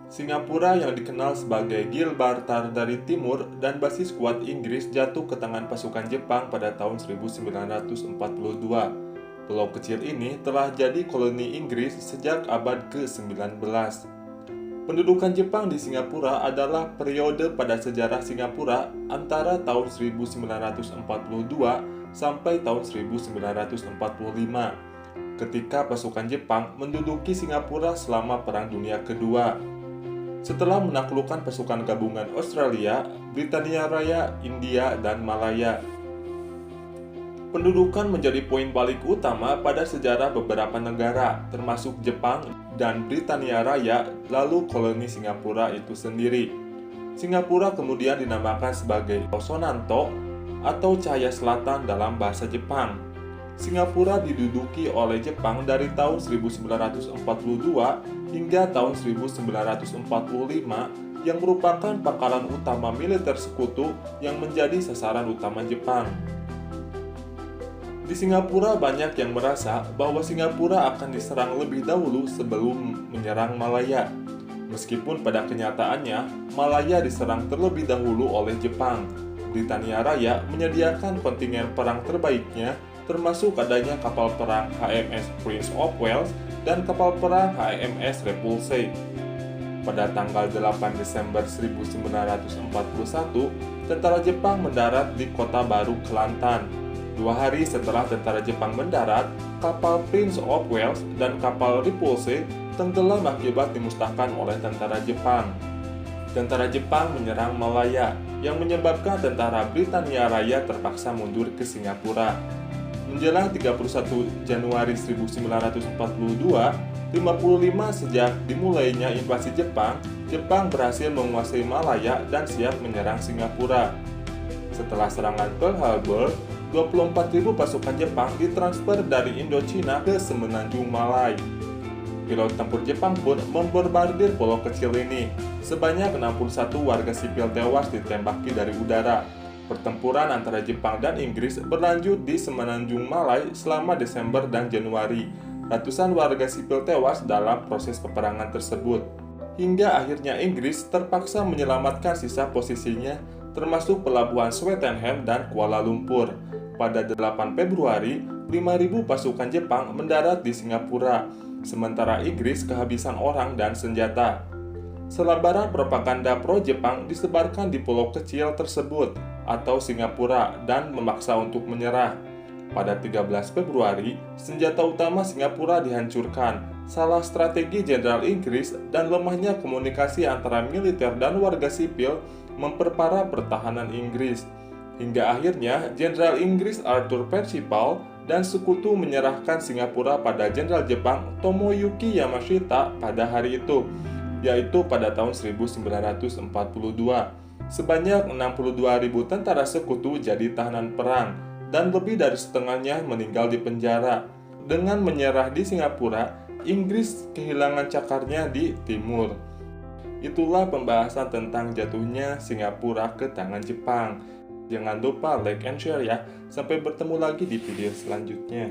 Singapura yang dikenal sebagai Gibraltar dari timur dan basis kuat Inggris jatuh ke tangan pasukan Jepang pada tahun 1942. Pulau kecil ini telah jadi koloni Inggris sejak abad ke-19. Pendudukan Jepang di Singapura adalah periode pada sejarah Singapura antara tahun 1942 sampai tahun 1945, ketika pasukan Jepang menduduki Singapura selama Perang Dunia Kedua. Setelah menaklukkan pasukan gabungan Australia, Britania Raya, India, dan Malaya. Pendudukan menjadi poin balik utama pada sejarah beberapa negara, termasuk Jepang dan Britania Raya, lalu koloni Singapura itu sendiri. Singapura kemudian dinamakan sebagai Sonanto atau Cahaya Selatan dalam bahasa Jepang. Singapura diduduki oleh Jepang dari tahun 1942 hingga tahun 1945 yang merupakan pangkalan utama militer sekutu yang menjadi sasaran utama Jepang. Di Singapura banyak yang merasa bahwa Singapura akan diserang lebih dahulu sebelum menyerang Malaya. Meskipun pada kenyataannya, Malaya diserang terlebih dahulu oleh Jepang. Britania Raya menyediakan kontingen perang terbaiknya, termasuk adanya kapal perang HMS Prince of Wales dan kapal perang HMS Repulse. Pada tanggal 8 Desember 1941, tentara Jepang mendarat di Kota Baru, Kelantan. 2 hari setelah tentara Jepang mendarat, kapal Prince of Wales dan kapal Repulse tenggelam akibat dimusnahkan oleh tentara Jepang. Tentara Jepang menyerang Malaya, yang menyebabkan tentara Britania Raya terpaksa mundur ke Singapura. Menjelang 31 Januari 1942, 55 sejak dimulainya invasi Jepang, Jepang berhasil menguasai Malaya dan siap menyerang Singapura. Setelah serangan Pearl Harbor, 24.000 pasukan Jepang ditransfer dari Indochina ke Semenanjung Malay. Pilot tempur Jepang pun membombardir pulau kecil ini. Sebanyak 61 warga sipil tewas ditembaki dari udara. Pertempuran antara Jepang dan Inggris berlanjut di Semenanjung Malay selama Desember dan Januari. Ratusan warga sipil tewas dalam proses peperangan tersebut. Hingga akhirnya Inggris terpaksa menyelamatkan sisa posisinya, termasuk pelabuhan Swettenham dan Kuala Lumpur. Pada 8 Februari, 5.000 pasukan Jepang mendarat di Singapura, sementara Inggris kehabisan orang dan senjata. Selebaran propaganda pro-Jepang disebarkan di pulau kecil tersebut atau Singapura dan memaksa untuk menyerah. Pada 13 Februari, senjata utama Singapura dihancurkan. Salah strategi Jenderal Inggris dan lemahnya komunikasi antara militer dan warga sipil memperparah pertahanan Inggris. Hingga akhirnya Jenderal Inggris Arthur Percival dan sekutu menyerahkan Singapura pada Jenderal Jepang Tomoyuki Yamashita pada hari itu, yaitu pada tahun 1942. Sebanyak 62.000 tentara sekutu jadi tahanan perang, dan lebih dari setengahnya meninggal di penjara. Dengan menyerah di Singapura, Inggris kehilangan cakarnya di timur. Itulah pembahasan tentang jatuhnya Singapura ke tangan Jepang. Jangan lupa like and share ya. Sampai bertemu lagi di video selanjutnya.